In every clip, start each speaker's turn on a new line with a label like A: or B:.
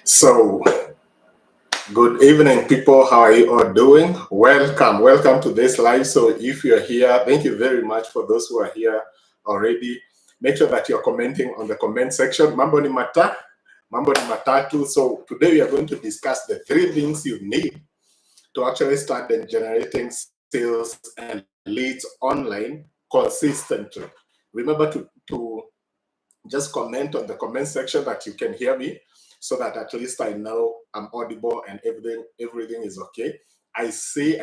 A: So, good evening, people. How are you all doing? Welcome to this live. So, if you're here, thank you very much for those who are here already. Make sure that you're commenting on the comment section. Mambo ni matatu. So, today we are going to discuss the 3 things you need to actually start generating sales and leads online consistently. Remember to just comment on the comment section that you can hear me, so that at least I know I'm audible and everything is okay. I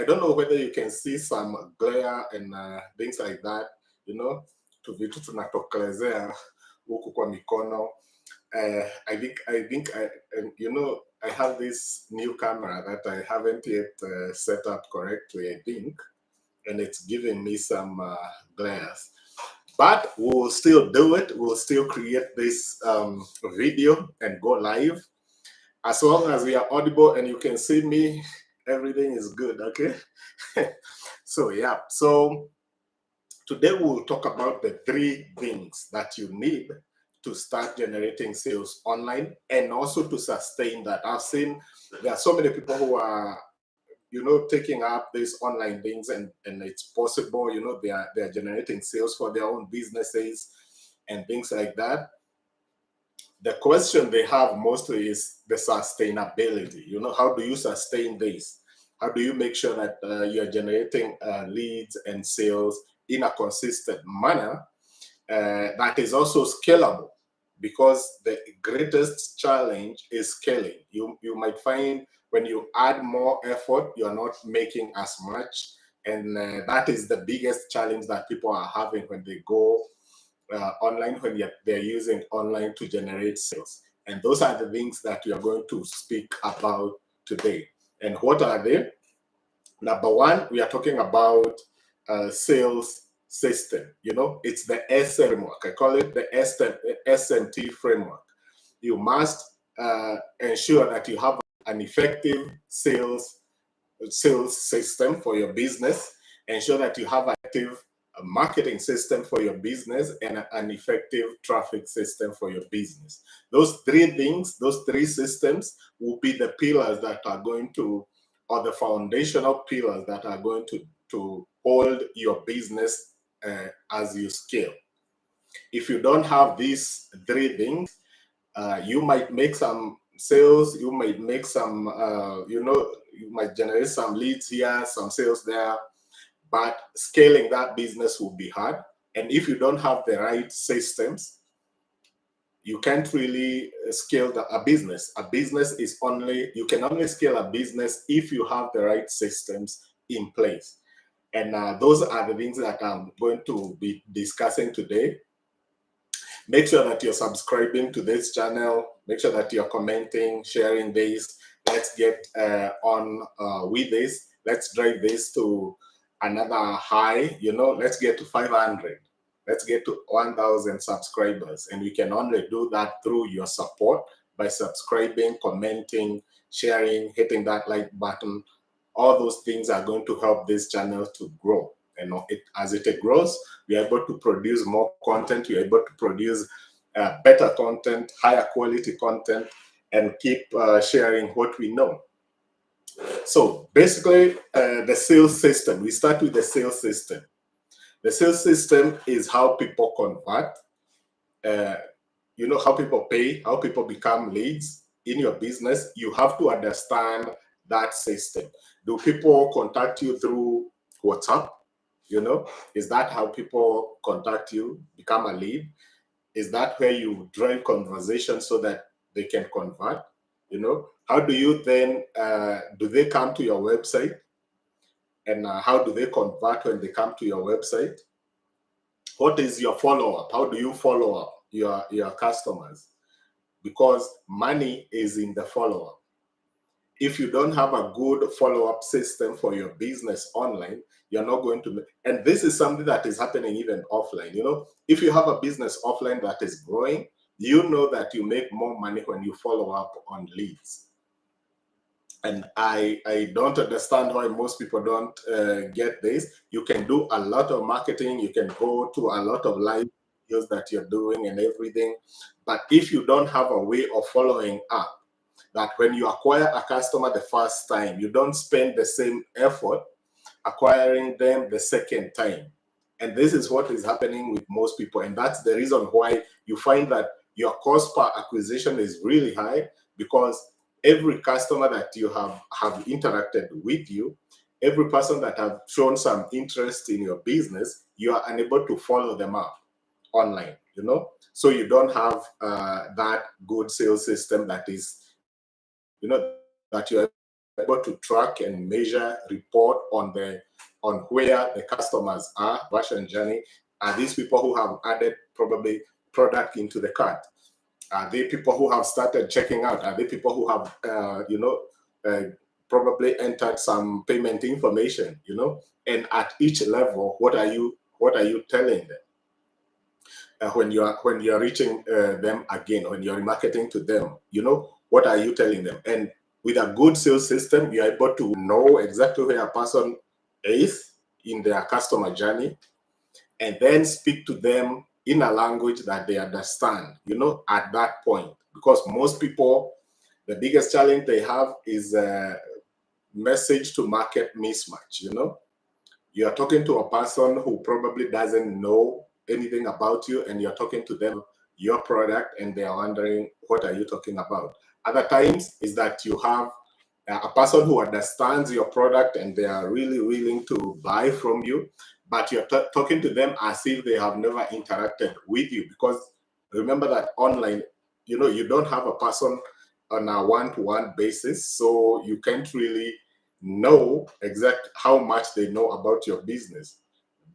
A: don't know whether you can see some glare and things like that, to vitu tunatokelezea huku kwa mikono. I have this new camera that I haven't yet set up correctly, I think, and it's giving me some glares. But we'll still do it. We'll still create this video and go live. As long as we are audible and you can see me, everything is good, okay? So, yeah. So, today we'll talk about the 3 things that you need to start generating sales online and also to sustain that. I've seen there are so many people who are taking up these online things, and it's possible, they're generating sales for their own businesses and things like that. The question they have mostly is the sustainability. How do you sustain this? How do you make sure that you're generating leads and sales in a consistent manner that is also scalable? Because the greatest challenge is scaling. You might find when you add more effort, you're not making as much. And that is the biggest challenge that people are having when they go online, when they're using online to generate sales. And those are the things that we are going to speak about today. And what are they? Number 1, we are talking about sales system. It's the SM framework. I call it the SMT framework. You must ensure that you have an effective sales system for your business. Ensure that you have an active marketing system for your business and an effective traffic system for your business. Those 3 things, those 3 systems will be the pillars that are going to, or the foundational pillars that are going to hold your business as you scale. If you don't have these 3 things, you might make some sales, you might make some, you might generate some leads here, some sales there, but scaling that business will be hard. And if you don't have the right systems, you can't really scale a business. A business is you can only scale a business if you have the right systems in place. And those are the things that I'm going to be discussing today. Make sure that you're subscribing to this channel. Make sure that you're commenting, sharing this. Let's get on with this. Let's drive this to another high. Let's get to 500. Let's get to 1,000 subscribers. And we can only do that through your support by subscribing, commenting, sharing, hitting that like button. All those things are going to help this channel to grow. And as it grows, we are able to produce more content. We are able to produce better content, higher quality content, and keep sharing what we know. So basically, the sales system, we start with the sales system. The sales system is how people convert, how people pay, how people become leads in your business. You have to understand that system. Do people contact you through WhatsApp? Is that how people contact you, become a lead? Is that where you drive conversation so that they can convert? How do you then, do they come to your website? And how do they convert when they come to your website? What is your follow-up? How do you follow up your customers? Because money is in the follow-up. If you don't have a good follow-up system for your business online, you're not going to, and this is something that is happening even offline. If you have a business offline that is growing, you know that you make more money when you follow up on leads. And I don't understand why most people don't get this. You can do a lot of marketing. You can go to a lot of live videos that you're doing and everything. But if you don't have a way of following up, that when you acquire a customer the first time, you don't spend the same effort acquiring them the second time. And this is what is happening with most people. And that's the reason why you find that your cost per acquisition is really high, because every customer that you have interacted with you, every person that have shown some interest in your business, you are unable to follow them up online, so you don't have that good sales system that is, that you're able to track and measure, report on where the customers are, version journey. Are these people who have added probably product into the cart? Are they people who have started checking out? Are they people who have probably entered some payment information? And at each level, what are you telling them? When you're reaching them again, when you're marketing to them, what are you telling them? And with a good sales system, you're able to know exactly where a person is in their customer journey, and then speak to them in a language that they understand, at that point. Because most people, the biggest challenge they have is a message to market mismatch. You are talking to a person who probably doesn't know anything about you, and you're talking to them your product, and they are wondering, what are you talking about? Other times is that you have a person who understands your product and they are really willing to buy from you, but you're talking to them as if they have never interacted with you. Because remember that online, you don't have a person on a one-to-one basis, so you can't really know exactly how much they know about your business.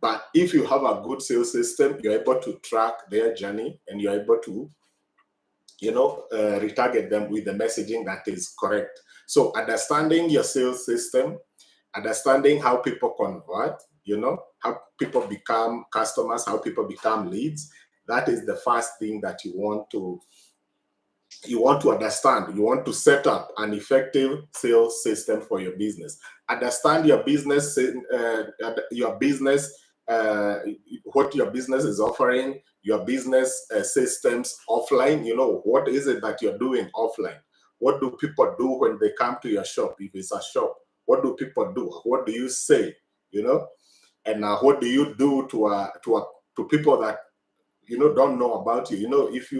A: But if you have a good sales system, you're able to track their journey, and you're able to retarget them with the messaging that is correct. So understanding your sales system, understanding how people convert, how people become customers, how people become leads, that is the first thing that you want to understand. You want to set up an effective sales system for your business. Understand your business, what your business is offering, your business systems offline. What is it that you're doing offline? What do people do when they come to your shop? If it's a shop, what do people do? What do you say? And what do you do to people that don't know about you? If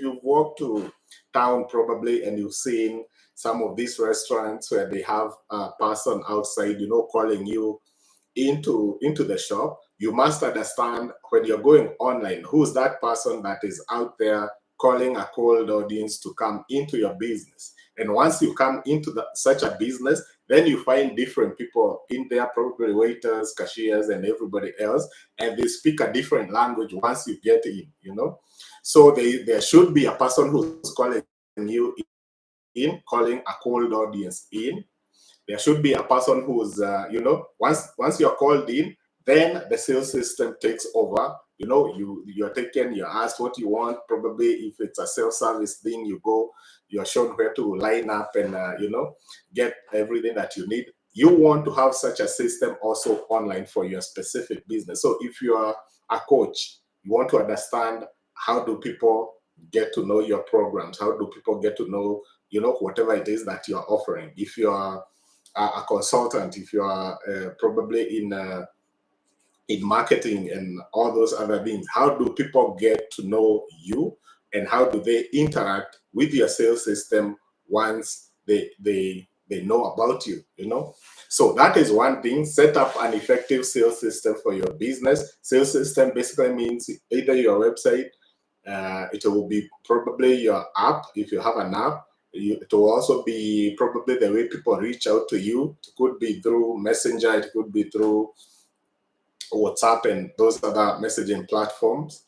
A: you've walked to town probably, and you've seen some of these restaurants where they have a person outside, calling you into the shop, you must understand, when you're going online, who's that person that is out there calling a cold audience to come into your business. And once you come into such a business, then you find different people in there, probably waiters, cashiers, and everybody else, and they speak a different language once you get in. So there should be a person who's calling you in, calling a cold audience in. There should be a person who's, once you're called in, then the sales system takes over. You're taken, you're asked what you want. Probably if it's a self-service thing, you're shown where to line up and, get everything that you need. You want to have such a system also online for your specific business. So if you are a coach, you want to understand, how do people get to know your programs? How do people get to know, whatever it is that you're offering? If you are a consultant, if you are probably in marketing and all those other things, how do people get to know you, and how do they interact with your sales system once they know about you? So that is one thing. Set up an effective sales system for your business. Sales system basically means either your website, it will be probably your app, if you have an app. It will also be probably the way people reach out to you. It could be through Messenger, it could be through WhatsApp and those other messaging platforms.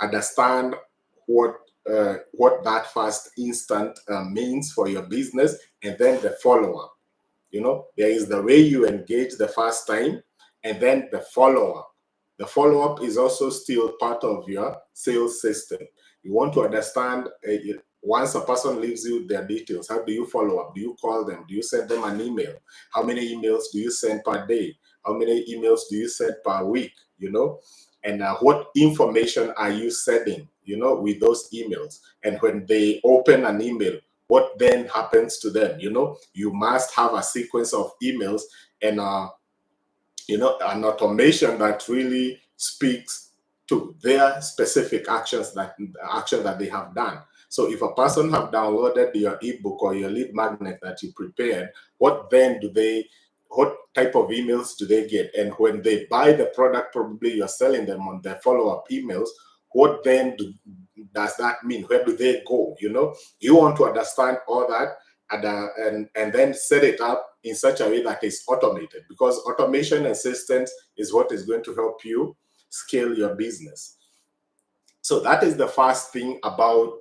A: Understand what that first instant means for your business, and then the follow-up. There is the way you engage the first time, and then the follow-up. The follow-up is also still part of your sales system. You want to understand, once a person leaves you their details, how do you follow up? Do you call them? Do you send them an email? How many emails do you send per day? How many emails do you send per week? And what information are you sending, with those emails? And when they open an email, what then happens to them? You must have a sequence of emails and an automation that really speaks to their specific actions that they have done. So if a person have downloaded your ebook or your lead magnet that you prepared, what type of emails do they get? And when they buy the product, probably you're selling them on their follow-up emails, what then does that mean? Where do they go? You want to understand all that and then set it up in such a way that is automated, because automation and systems is what is going to help you scale your business. So that is the first thing about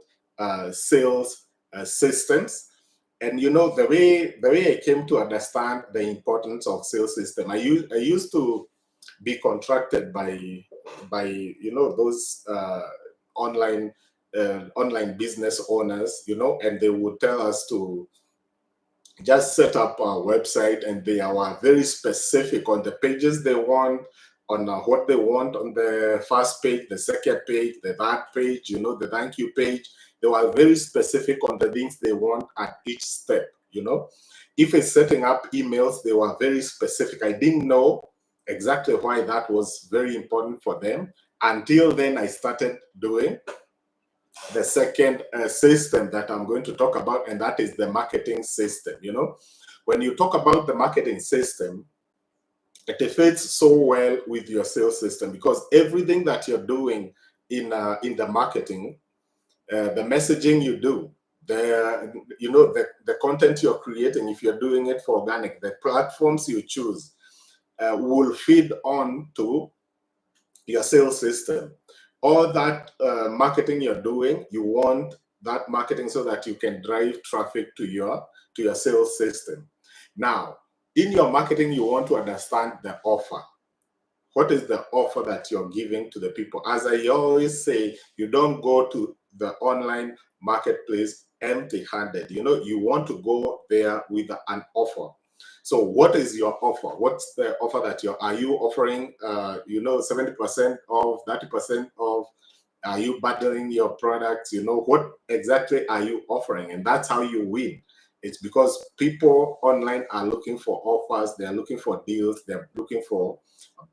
A: sales systems. And the way I came to understand the importance of sales system, I used to be contracted by those online business owners, and they would tell us to just set up a website, and they are very specific on the pages they want, on what they want on the first page, the second page, the third page, the thank you page. They were very specific on the things they want at each step. If it's setting up emails, they were very specific. I didn't know exactly why that was very important for them until then I started doing the second system that I'm going to talk about, and that is the marketing system. When you talk about the marketing system, it fits so well with your sales system, because everything that you're doing in the marketing, the messaging you do, the content you're creating, if you're doing it for organic, the platforms you choose will feed on to your sales system. All that marketing you're doing, you want that marketing so that you can drive traffic to your sales system. Now, in your marketing, you want to understand the offer. What is the offer that you're giving to the people? As I always say, you don't go to the online marketplace empty-handed. You want to go there with an offer. So what is your offer? What's the offer that are you offering, 70% off, 30% off? Are you bundling your products? What exactly are you offering? And that's how you win. It's because people online are looking for offers, they're looking for deals, they're looking for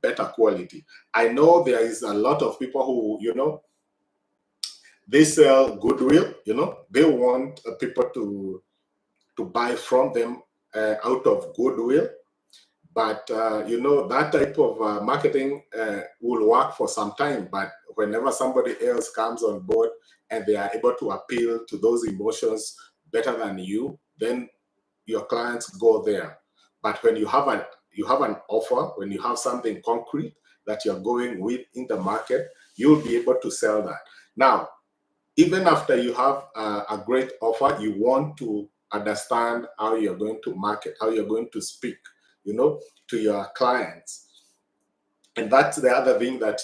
A: better quality. I know there is a lot of people who, they sell goodwill, they want people to buy from them out of goodwill. But, that type of marketing will work for some time. But whenever somebody else comes on board and they are able to appeal to those emotions better than you, then your clients go there. But when you have an offer, when you have something concrete that you're going with in the market, you'll be able to sell that. Now, even after you have a great offer, you want to understand how you're going to market, how you're going to speak, to your clients. And that's the other thing that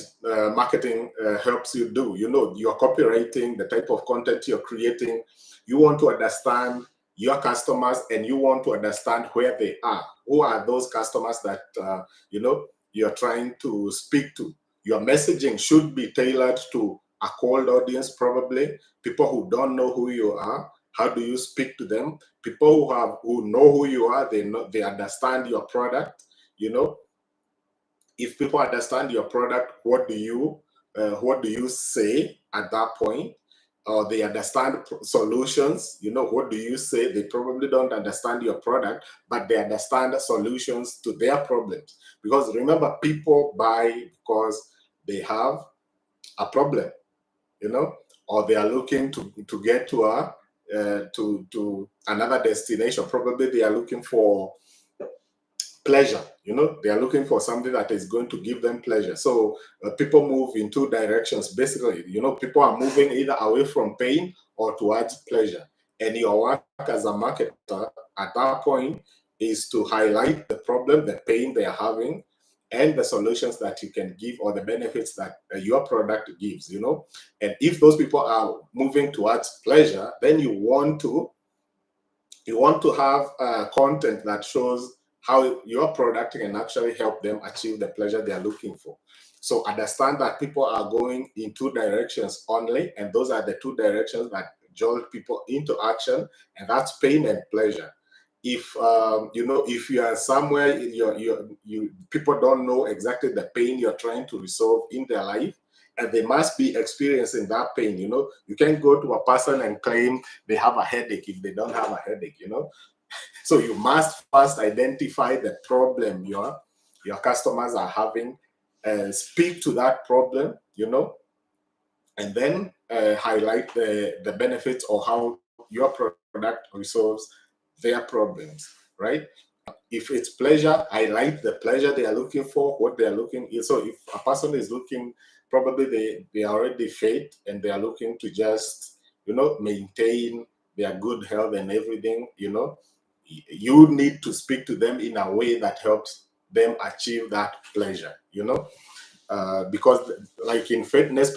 A: marketing helps you do. You're copywriting, the type of content you're creating. You want to understand your customers, and you want to understand where they are. Who are those customers that, you're trying to speak to? Your messaging should be tailored to a cold audience, probably people who don't know who you are. How do you speak to them? People who know who you are, they understand your product. If people understand your product, what do you say at that point? Or they understand solutions, what do you say? They probably don't understand your product, but they understand solutions to their problems. Because remember, people buy because they have a problem, or they are looking to get to another destination. Probably they are looking for pleasure. They are looking for something that is going to give them pleasure. So people move in two directions, basically. People are moving either away from pain or towards pleasure. And your work as a marketer at that point is to highlight the problem, the pain they are having, and the solutions that you can give, or the benefits that your product gives. And if those people are moving towards pleasure, then you want to have content that shows how your product can actually help them achieve the pleasure they are looking for. So understand that people are going in two directions only, and those are the two directions that jolt people into action, and that's pain and pleasure. If if you are somewhere, people don't know exactly the pain you're trying to resolve in their life, and they must be experiencing that pain. You can't go to a person and claim they have a headache if they don't have a headache. So you must first identify the problem your customers are having, speak to that problem, and then highlight the benefits or how your product resolves their problems, right? If it's pleasure, highlight the pleasure they are looking for, what they are looking. So if a person is looking, probably they are already fit and they are looking to just, maintain their good health and everything, you need to speak to them in a way that helps them achieve that pleasure, because like in fitness,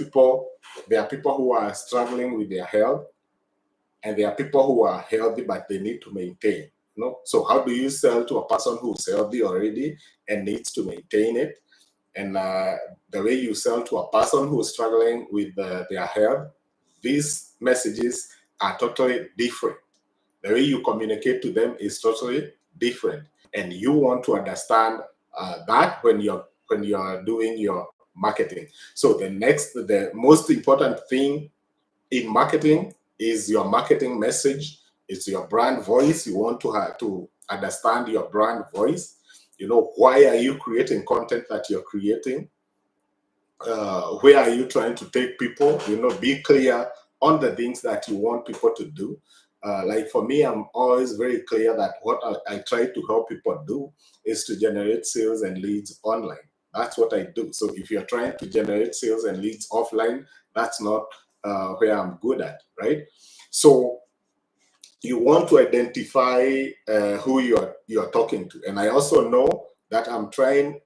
A: there are people who are struggling with their health, and there are people who are healthy but they need to maintain. So how do you sell to a person who's healthy already and needs to maintain it? And the way you sell to a person who's struggling with their health, these messages are totally different. The way you communicate to them is totally different, and you want to understand that when you're doing your marketing. So the most important thing in marketing is your marketing message. It's your brand voice. You want to have to understand your brand voice. Why are you creating content that you're creating? Where are you trying to take people? Be clear on the things that you want people to do. Like for me, I'm always very clear that what I try to help people do is to generate sales and leads online. That's what I do. So if you're trying to generate sales and leads offline, that's not where I'm good at, right? So you want to identify who you're talking to. And I also know that I'm trying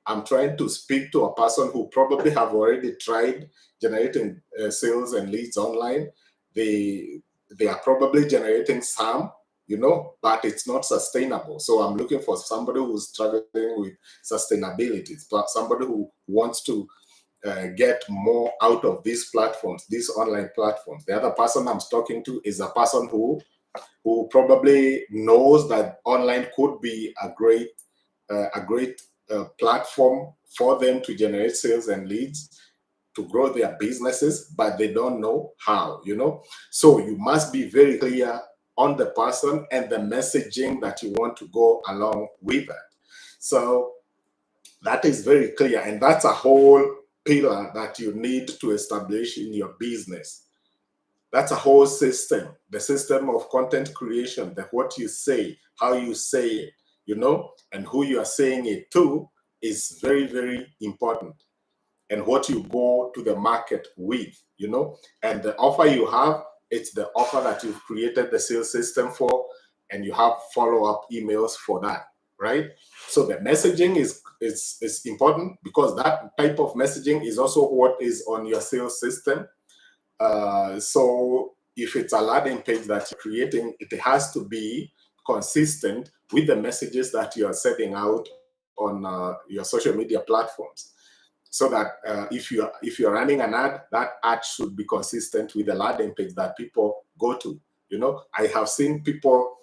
A: to speak to a person who probably have already tried generating sales and leads online. They are probably generating some, but it's not sustainable. So I'm looking for somebody who's struggling with sustainability, somebody who wants to get more out of these platforms, these online platforms. The other person I'm talking to is a person who probably knows that online could be a great platform for them to generate sales and leads, to grow their businesses, but they don't know how. So you must be very clear on the person and the messaging that you want to go along with that. So that is very clear, and that's a whole pillar that you need to establish in your business. That's a whole system, the system of content creation, that what you say, how you say it, and who you are saying it to is very, very important. And what you go to the market with, and the offer you have, it's the offer that you've created the sales system for, and you have follow-up emails for that, right? So the messaging is important, because that type of messaging is also what is on your sales system. So if it's a landing page that you're creating, it has to be consistent with the messages that you are setting out on your social media platforms. So that if you're running an ad, that ad should be consistent with the landing page that people go to. I have seen people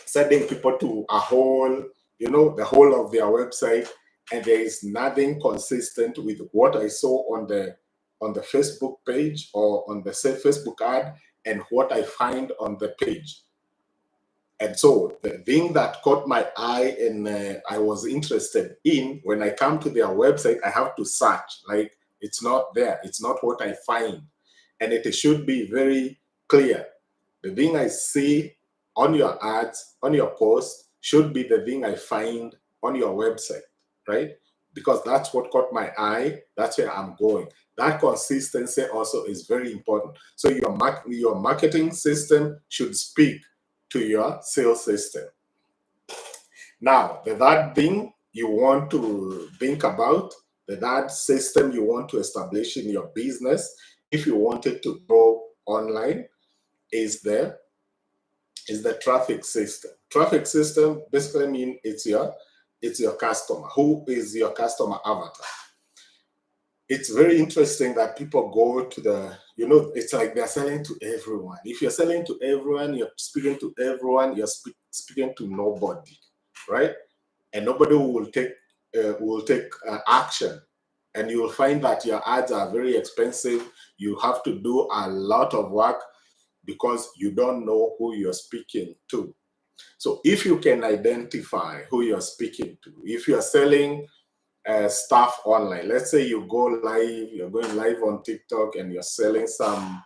A: sending people to a whole, the whole of their website, and there is nothing consistent with what I saw on the Facebook page or on the Facebook ad and what I find on the page. And so the thing that caught my eye and I was interested in, when I come to their website, I have to search. Like, it's not there. It's not what I find. And it should be very clear. The thing I see on your ads, on your post, should be the thing I find on your website, right? Because that's what caught my eye. That's where I'm going. That consistency also is very important. So your marketing system should speak to your sales system. Now, the third thing you want to think about, the third system you want to establish in your business, if you wanted to grow online, is the traffic system. Traffic system basically means it's your customer. Who is your customer avatar? it's very interesting that people go to the, it's like they're selling to everyone. If you're selling to everyone, you're speaking to everyone, you're speaking to nobody, right? And nobody will take action. And you will find that your ads are very expensive. You have to do a lot of work because you don't know who you're speaking to. So if you can identify who you're speaking to, if you're selling stuff online, let's say you go live, you're going live on TikTok and you're selling some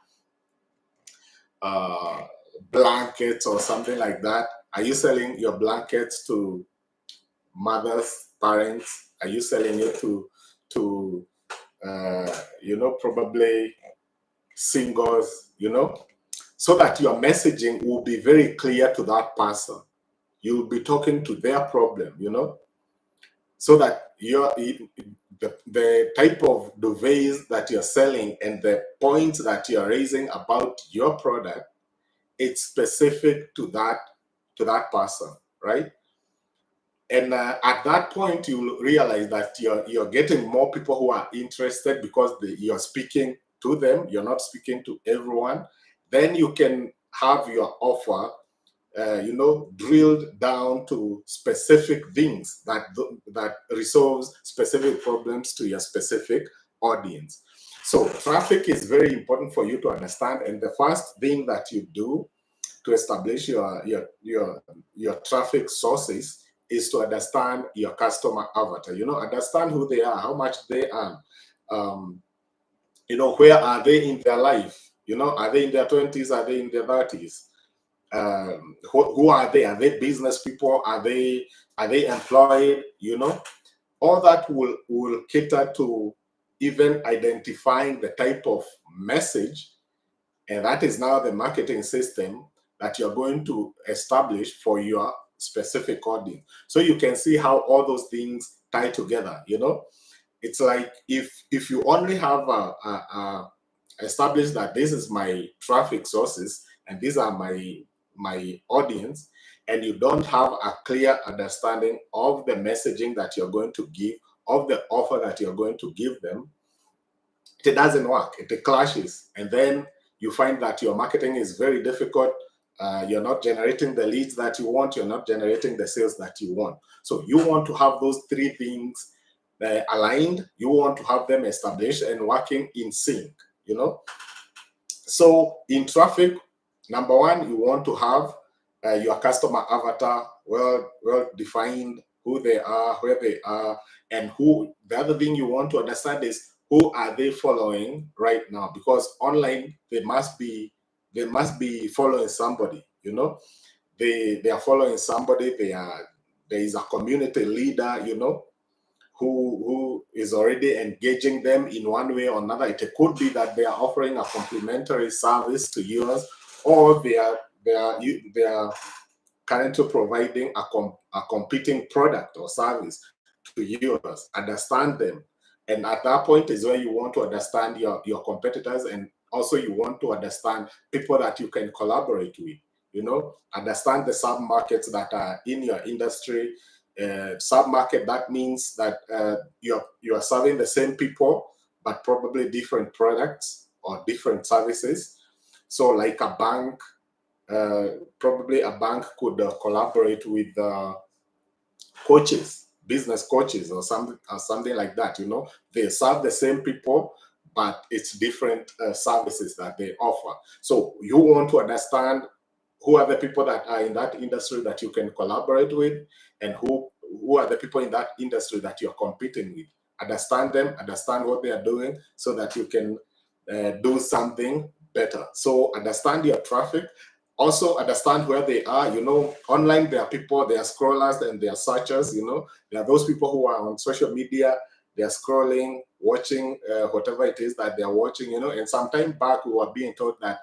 A: blankets or something like that. Are you selling your blankets to mothers, parents? Are you selling it to probably singles, so that your messaging will be very clear to that person. You'll be talking to their problem, so that the type of duvets that you're selling and the points that you're raising about your product, it's specific to that person, right? And at that point, you'll realize that you're getting more people who are interested because you're speaking to them. You're not speaking to everyone. Then you can have your offer, drilled down to specific things that resolves specific problems to your specific audience. So traffic is very important for you to understand. And the first thing that you do to establish your traffic sources is to understand your customer avatar. Understand who they are, how much they earn, where are they in their life? Are they in their 20s? Are they in their 30s? Who are they? Are they business people? Are they employed? All that will cater to even identifying the type of message, and that is now the marketing system that you're going to establish for your specific audience. So you can see how all those things tie together. It's like if you only have established that this is my traffic sources and these are my audience, and you don't have a clear understanding of the messaging that you're going to give, of the offer that you're going to give them, it doesn't work. It clashes, and then you find that your marketing is very difficult. You're not generating the leads that you want. You're not generating the sales that you want. So you want to have those three things aligned. You want to have them established and working in sync. So in traffic, number one, you want to have your customer avatar well defined, who they are, where they are, and who. The other thing you want to understand is who are they following right now, because online they must be following somebody. They are following somebody. There is a community leader, who is already engaging them in one way or another. It could be that they are offering a complimentary service to yours, or they are currently providing a competing product or service to yours. Understand them. And at that point is where you want to understand your competitors, and also you want to understand people that you can collaborate with. Understand the sub markets that are in your industry. Sub market, that means that you are serving the same people but probably different products or different services. So like a bank, probably a bank could collaborate with coaches, business coaches, or something like that. They serve the same people, but it's different services that they offer. So you want to understand who are the people that are in that industry that you can collaborate with, and who are the people in that industry that you're competing with. Understand them, understand what they are doing, so that you can do something better. So understand your traffic. Also understand where they are. Online there are people, there are scrollers and there are searchers. There are those people who are on social media. They are scrolling, watching whatever it is that they are watching. And some time back we were being told that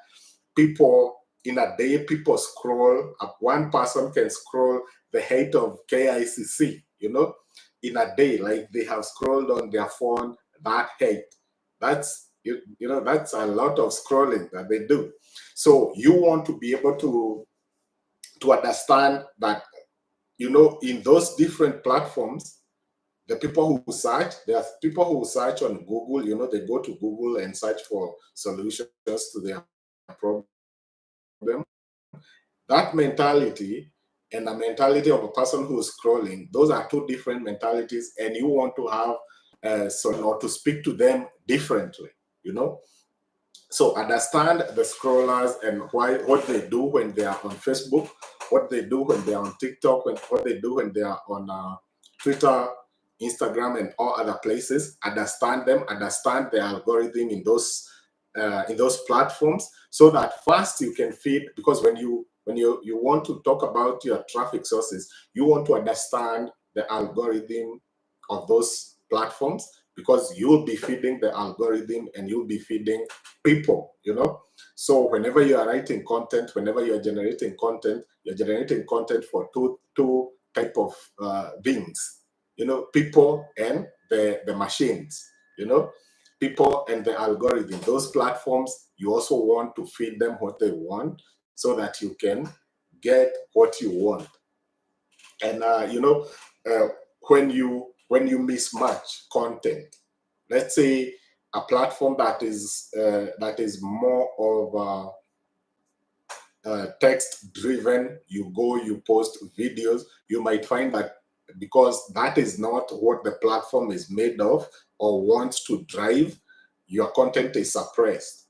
A: in a day, people scroll. One person can scroll the height of KICC. In a day, like they have scrolled on their phone that height. That's that's a lot of scrolling that they do. So you want to be able to understand that in those different platforms, The people who search, there are people who search on Google, you know, they go to Google and search for solutions to their problem. That mentality and the mentality of a person who is scrolling, those are two different mentalities, and you want to have or to speak to them differently, you know. So understand the scrollers and what they do when they are on Facebook, what they do when they are on TikTok, what they do when they are on Twitter, Instagram, and all other places. Understand them, understand the algorithm in those platforms, so that first you can feed. Because when you want to talk about your traffic sources, you want to understand the algorithm of those platforms, because you'll be feeding the algorithm and you'll be feeding people, you know. So whenever you are writing content, whenever you're generating content, you're generating content for two type of beings, you know, people and the machines, you know, people and the algorithm. Those platforms, you also want to feed them what they want, so that you can get what you want. And you know, uh, when you mismatch content, let's say a platform that is more of text driven, you post videos, you might find that because that is not what the platform is made of or wants to drive, your content is suppressed.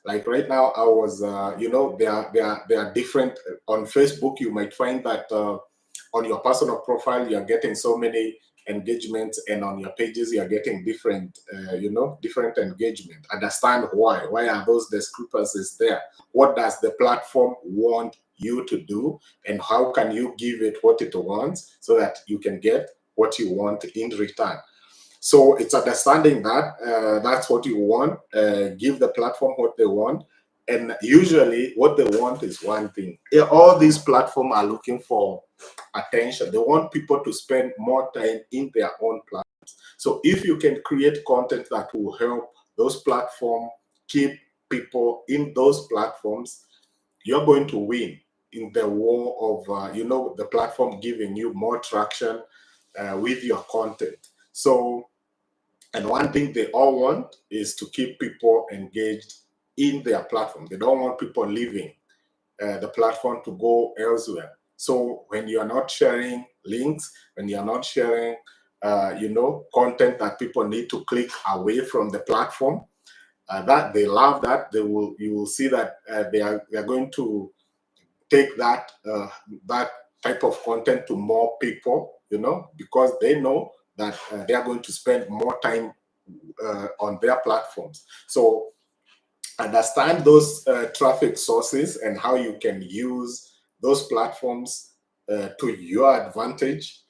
A: Like right now, I was, you know, there are different on Facebook. You might find that on your personal profile, you're getting so many engagements, and on your pages, you're getting different, you know, different engagement. Understand why? Why are those discrepancies there? What does the platform want you to do, and how can you give it what it wants so that you can get what you want in return? So it's understanding that that's what you want. Give the platform what they want, and usually what they want is one thing. Yeah, all these platforms are looking for attention. They want people to spend more time in their own platforms. So if you can create content that will help those platforms keep people in those platforms, you're going to win in the war of you know, the platform giving you more traction with your content. So, and one thing they all want is to keep people engaged in their platform. They don't want people leaving the platform to go elsewhere. So when you are not sharing links, when you are not sharing, you know, content that people need to click away from the platform, that they love that. You will see that they are going to take that type of content to more people, you know, because they know that they are going to spend more time on their platforms. So understand those traffic sources and how you can use those platforms to your advantage.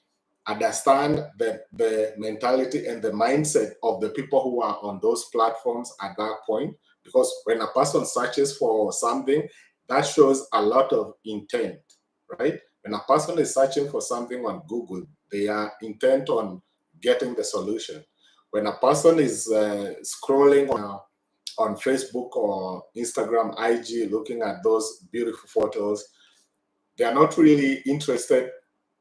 A: Understand the mentality and the mindset of the people who are on those platforms at that point. Because when a person searches for something, that shows a lot of intent, right? When a person is searching for something on Google, they are intent on getting the solution. When a person is scrolling on Facebook or Instagram, IG, looking at those beautiful photos, they are not really interested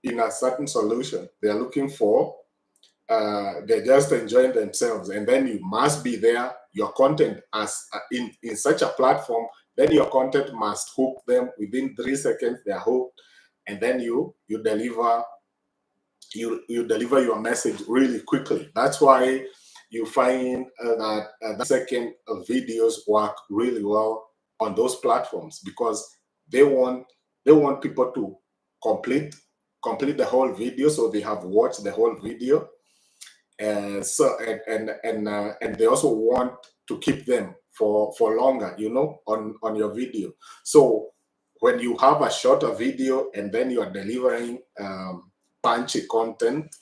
A: in a certain solution. They are looking for, they're just enjoying themselves. And then you must be there, your content as in such a platform, then your content must hook them within 3 seconds, they're hooked. And then you deliver you deliver your message really quickly. That's why you find that second videos work really well on those platforms, because they want people to complete the whole video, so they have watched the whole video. So and they also want to keep them for longer, you know, on your video. So when you have a shorter video and then you are delivering punchy content,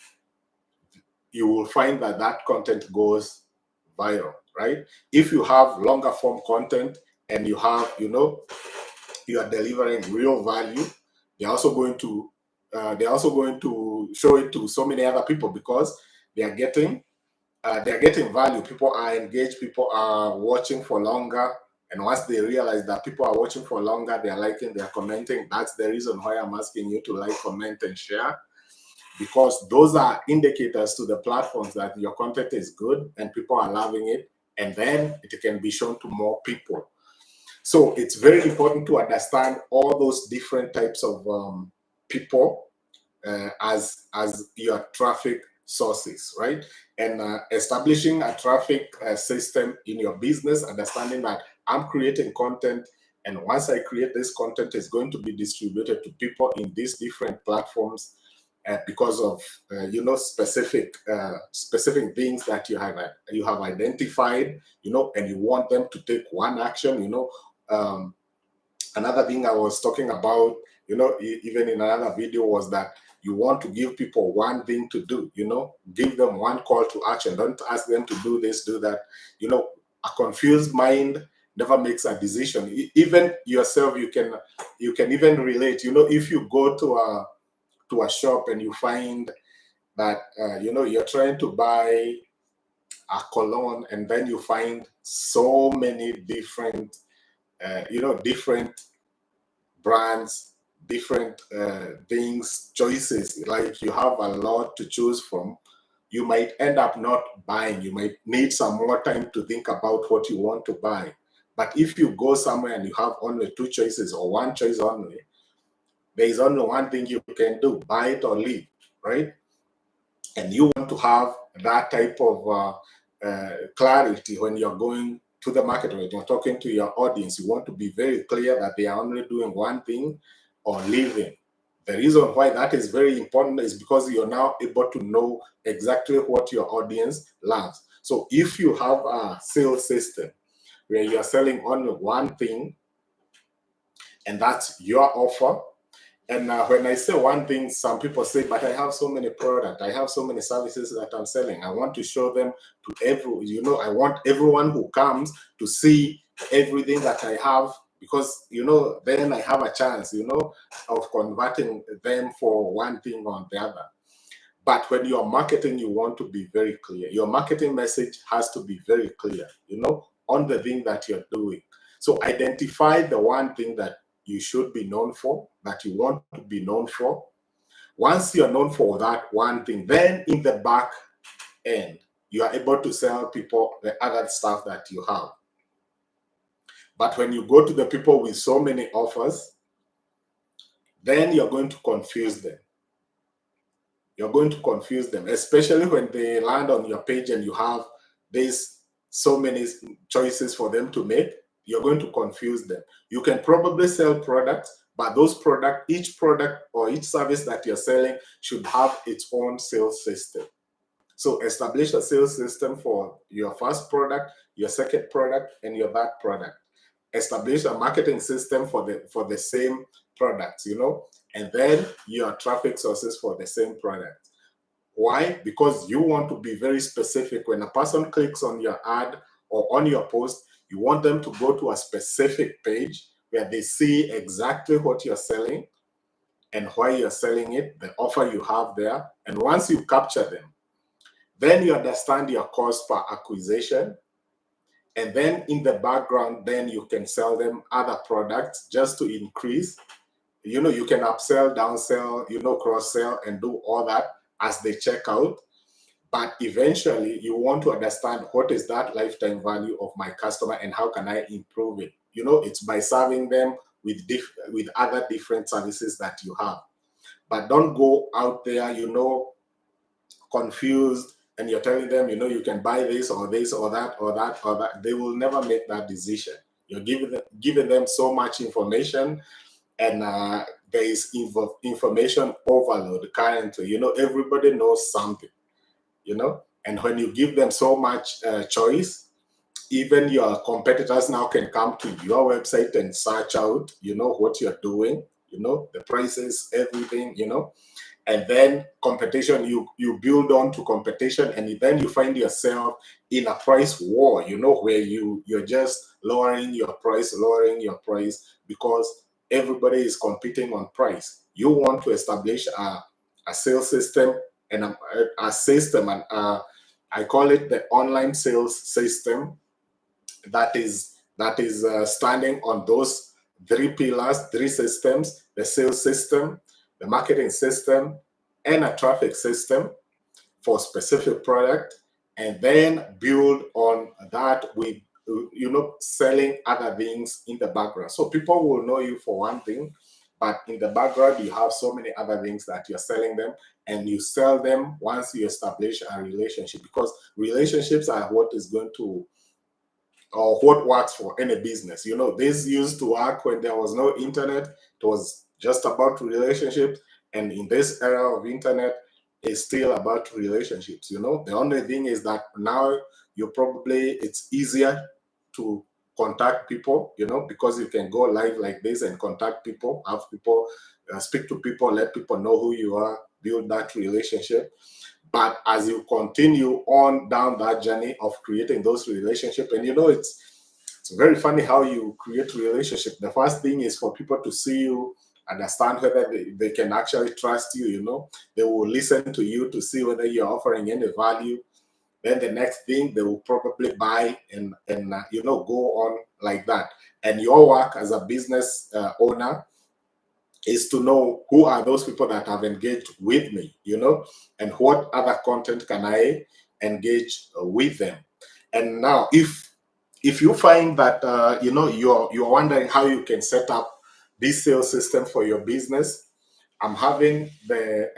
A: you will find that that content goes viral, right? If you have longer form content and you have, you know, you are delivering real value, they're also going to show it to so many other people, because they are getting value. People are engaged, people are watching for longer, and once they realize that people are watching for longer, they are liking, they are commenting. That's the reason why I'm asking you to like, comment, and share. because those are indicators to the platforms that your content is good and people are loving it, and then it can be shown to more people. So it's very important to understand all those different types of people as your traffic sources, right? And establishing a traffic system in your business, understanding that I'm creating content, and once I create this content, it's going to be distributed to people in these different platforms because of specific things that you have identified, and you want them to take one action. Another thing I was talking about, even in another video, was that you want to give people one thing to do, give them one call to action. Don't ask them to do this, do that. A confused mind never makes a decision. Even yourself, you can even relate. If you go to a shop and you find that you're trying to buy a cologne, and then you find so many different different brands, different things, choices, like you have a lot to choose from, you might end up not buying. You might need some more time to think about what you want to buy. But if you go somewhere and you have only two choices or one choice only, there is only one thing you can do: buy it or leave, right? And you want to have that type of clarity when you're going to the market, when you're talking to your audience. You want to be very clear that they are only doing one thing or leaving. The reason why that is very important is because you're now able to know exactly what your audience loves. So if you have a sales system where you're selling only one thing, and that's your offer. And when I say one thing, some people say, but I have so many products, I have so many services that I'm selling. I want to show them to I want everyone who comes to see everything that I have, because, then I have a chance, of converting them for one thing or the other. But when you're marketing, you want to be very clear. Your marketing message has to be very clear, on the thing that you're doing. So identify the one thing that you should be known for, that you want to be known for. Once you're known for that one thing, then in the back end, you are able to sell people the other stuff that you have. But when you go to the people with so many offers, then you're going to confuse them. You're going to confuse them, especially when they land on your page and you have so many choices for them to make. You're going to confuse them. You can probably sell products, but each product or each service that you're selling should have its own sales system. So establish a sales system for your first product, your second product, and your third product. Establish a marketing system for the same products, and then your traffic sources for the same product. Why? Because you want to be very specific. When a person clicks on your ad or on your post, you want them to go to a specific page where they see exactly what you're selling and why you're selling it, the offer you have there. And once you capture them, then you understand your cost per acquisition. And then in the background, then you can sell them other products just to increase. You can upsell, downsell, cross-sell, and do all that as they check out. But eventually, you want to understand what is that lifetime value of my customer and how can I improve it? It's by serving them with other different services that you have. But don't go out there, confused, and you're telling them, you can buy this or this or that or that or that. They will never make that decision. You're giving them so much information, and there is information overload currently. Everybody knows something, and when you give them so much choice, even your competitors now can come to your website and search out, what you're doing, the prices, everything, and then competition, you build on to competition, and then you find yourself in a price war, where you're just lowering your price because everybody is competing on price. You want to establish a sales system and a system, and I call it the online sales system, that is standing on those three pillars, three systems: the sales system, the marketing system, and a traffic system for specific product, and then build on that with selling other things in the background. So people will know you for one thing, but in the background you have so many other things that you're selling them, and you sell them once you establish a relationship, because relationships are what is going to, or what works for any business. This used to work when there was no internet. It was just about relationships. And in this era of internet, it's still about relationships. The only thing is that now it's easier to contact people, because you can go live like this and contact people, have people, speak to people, let people know who you are, build that relationship. But as you continue on down that journey of creating those relationships, and it's very funny how you create relationship. The first thing is for people to see you, understand whether they can actually trust you. They will listen to you to see whether you're offering any value. Then the next thing, they will probably buy and go on like that. And your work as a business owner is to know who are those people that have engaged with me, and what other content can I engage with them. And now, if you find that you're wondering how you can set up this sales system for your business, I'm having the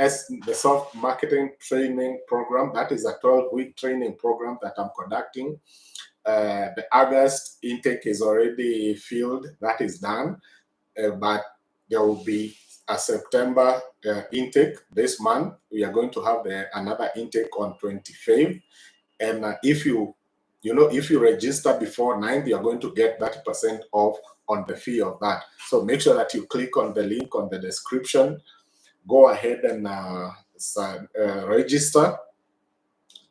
A: soft marketing training program. That is a 12-week training program that I'm conducting. The August intake is already filled. That is done. But there will be a September intake this month. We are going to have another intake on 25th. And if you register before 9th, you are going to get 30% off on the fee of that. So make sure that you click on the link on the description. Go ahead and register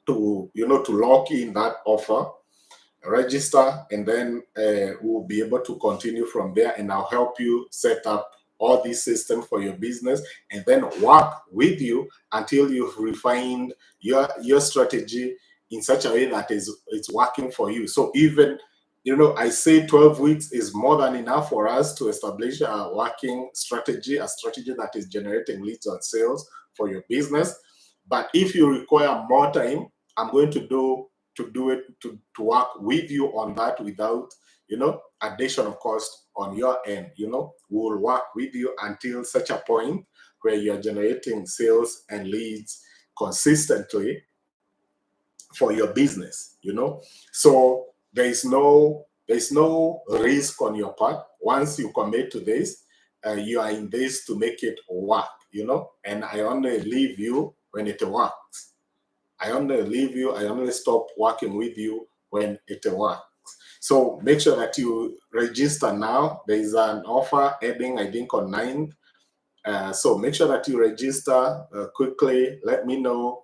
A: to lock in that offer. Register, and then we'll be able to continue from there, and I'll help you set up all these systems for your business, and then work with you until you've refined your strategy in such a way that it's working for you. So even I say 12 weeks is more than enough for us to establish a working strategy, a strategy that is generating leads and sales for your business. But if you require more time, I'm going to work with you on that without additional cost on your end. We'll work with you until such a point where you're generating sales and leads consistently for your business. So there's no risk on your part. Once you commit to this, you are in this to make it work. And I only leave you when it works. I only stop working with you when it works. So make sure that you register now. There is an offer ending, I think, on 9th. So make sure that you register quickly. Let me know.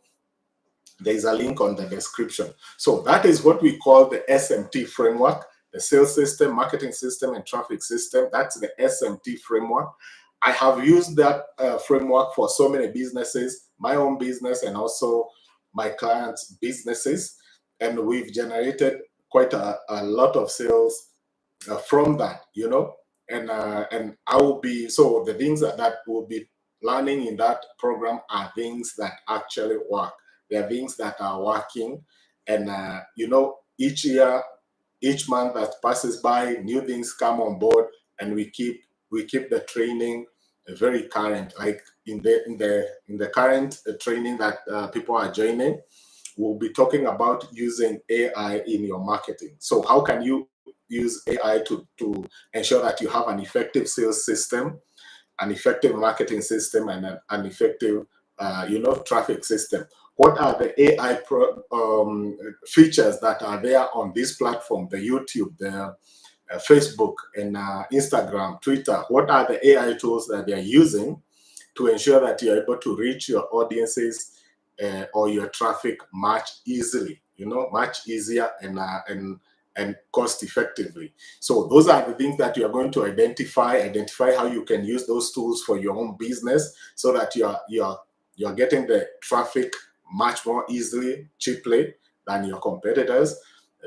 A: There is a link on the description. So that is what we call the SMT framework, the sales system, marketing system, and traffic system. That's the SMT framework. I have used that framework for so many businesses, my own business and also my clients' businesses, and we've generated quite a lot of sales from that, and I will be, so the things that we'll be learning in that program are things that actually work. They are things that are working, and each year, each month that passes by, new things come on board, and we keep the training very current. Like in the current training that people are joining, we'll be talking about using AI in your marketing. So how can you use AI to ensure that you have an effective sales system, an effective marketing system, and an effective traffic system? What are the AI features that are there on this platform, the YouTube, the Facebook, and Instagram, Twitter? What are the AI tools that they're using to ensure that you're able to reach your audiences or your traffic much easily, much easier and cost effectively? So those are the things that you are going to identify how you can use those tools for your own business, so that you're getting the traffic much more easily, cheaply than your competitors.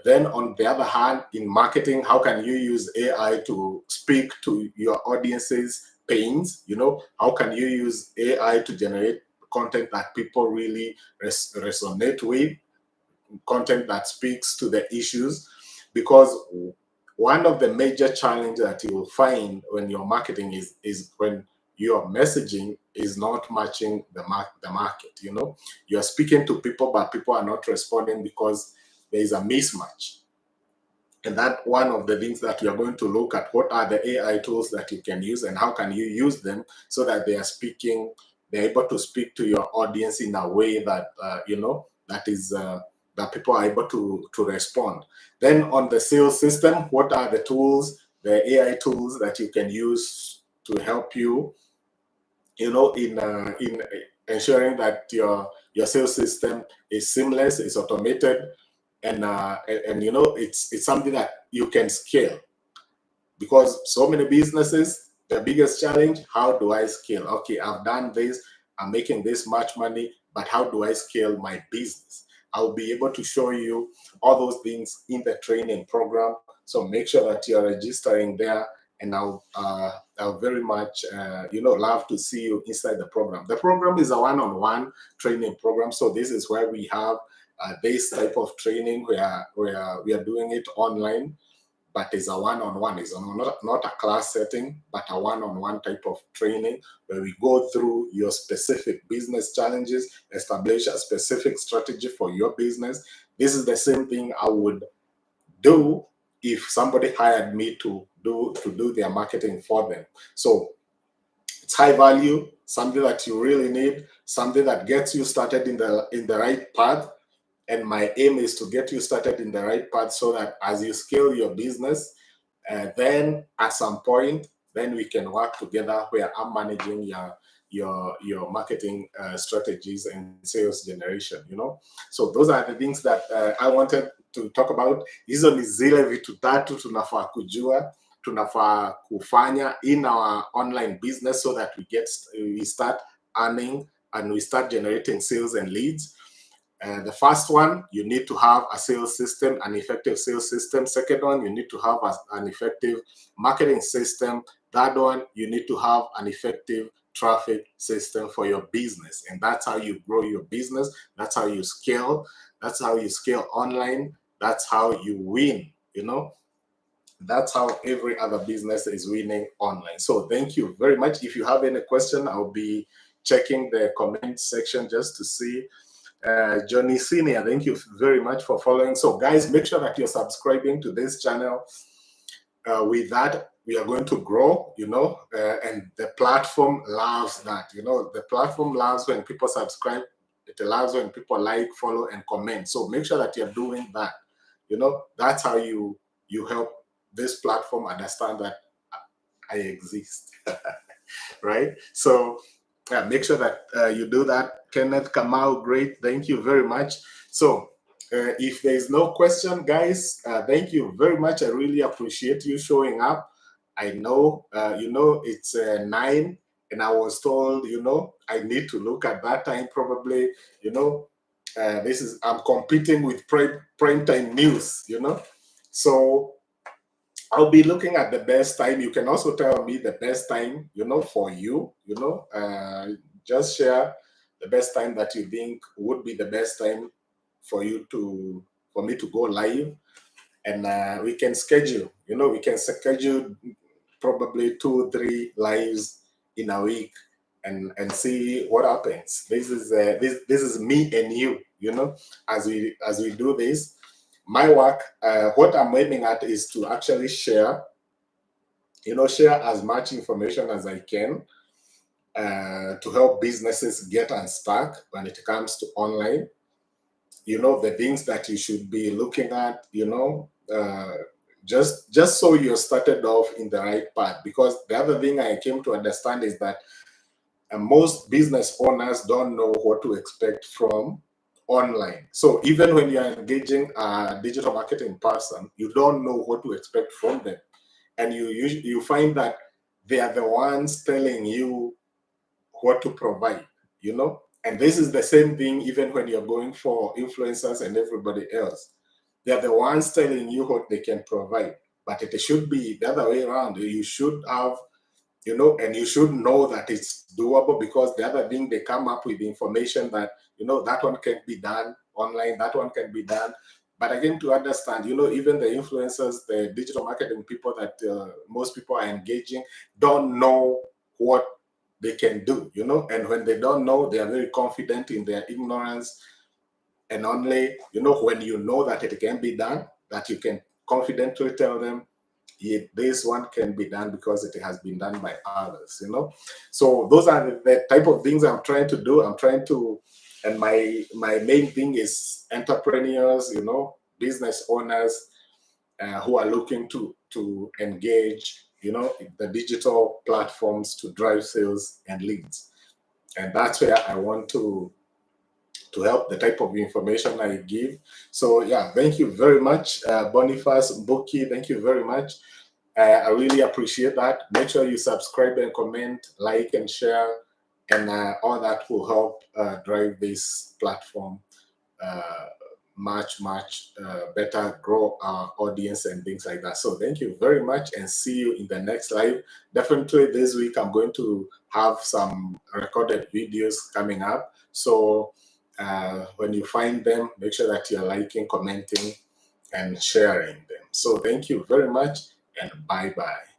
A: Then on the other hand, in marketing, how can you use AI to speak to your audience's pains? How can you use AI to generate content that people really resonate with, content that speaks to the issues, because one of the major challenges that you will find when you're marketing is when your messaging is not matching the market. You know, you're speaking to people, but people are not responding because there is a mismatch. And that one of the things that we are going to look at, what are the AI tools that you can use and how can you use them so that they're able to speak to your audience in a way that, that is, that people are able to respond. Then on the sales system, what are the tools, the AI tools that you can use to help you, in ensuring that your sales system is seamless, is automated, and it's something that you can scale, because so many businesses, the biggest challenge, how do I scale? Okay, I've done this, I'm making this much money, but how do I scale my business? I'll be able to show you all those things in the training program, so make sure that you're registering there, and I'll very much love to see you inside the program. The program is a one-on-one training program, so this is where we have this type of training where we are doing it online, but it's a one-on-one. It's not a class setting, but a one-on-one type of training where we go through your specific business challenges, establish a specific strategy for your business. This is the same thing I would do if somebody hired me to do their marketing for them. So it's high value, something that you really need, something that gets you started in the right path. And my aim is to get you started in the right path so that as you scale your business, then at some point, then we can work together where I'm managing your marketing strategies and sales generation, So those are the things that I wanted to talk about. Hizo ni zile vitu tatu tunafaa kujua, tunafaa kufanya in our online business so that we start earning and we start generating sales and leads. The first one, you need to have a sales system, an effective sales system. Second one, you need to have an effective marketing system. Third one, you need to have an effective traffic system for your business. And that's how you grow your business. That's how you scale. That's how you scale online. That's how you win, That's how every other business is winning online. So thank you very much. If you have any question, I'll be checking the comment section just to see. Johnny Senior, thank you very much for following. So guys, make sure that you're subscribing to this channel. With that, we are going to grow, and the platform loves that. The platform loves when people subscribe. It allows when people like, follow, and comment. So make sure that you're doing that. That's how you help this platform understand that I exist, right? So make sure that you do that. Kenneth Kamau, great. Thank you very much. So if there is no question, guys, thank you very much. I really appreciate you showing up. I know, it's 9, and I was told, I need to look at that time probably, I'm competing with prime time news, So I'll be looking at the best time. You can also tell me the best time, for you, just share the best time that you think would be the best time for me to go live, and we can schedule, probably 2-3 lives in a week and see what happens. This is me and you, as we do this. My work, what I'm aiming at is to actually share as much information as I can to help businesses get unstuck when it comes to online. The things that you should be looking at, just so you're started off in the right path. Because the other thing I came to understand is that most business owners don't know what to expect from online. So even when you're engaging a digital marketing person, you don't know what to expect from them. And you find that they are the ones telling you what to provide, And this is the same thing even when you're going for influencers and everybody else. They're the ones telling you what they can provide. But it should be the other way around. You should have you know, and you should know that it's doable, because the other thing, they come up with information that, you know, that one can be done online, that one can be done. But again, to understand, you know, even the influencers, the digital marketing people that most people are engaging, don't know what they can do, you know, and when they don't know, they are very confident in their ignorance. And only, you know, when you know that it can be done, that you can confidently tell them, this one can be done because it has been done by others, you know. So those are the type of things I'm trying to do. I'm trying to, and my main thing is entrepreneurs, you know, business owners who are looking to engage, you know, the digital platforms to drive sales and leads. And that's where I want to help, the type of information I give. So yeah, thank you very much, Boniface Mbuki. Thank you very much. I really appreciate that. Make sure you subscribe and comment, like and share, and all that will help drive this platform uh, much better, grow our audience and things like that. So thank you very much, and see you in the next live. Definitely this week I'm going to have some recorded videos coming up. So when you find them, make sure that you're liking, commenting, and sharing them. So thank you very much, and bye-bye.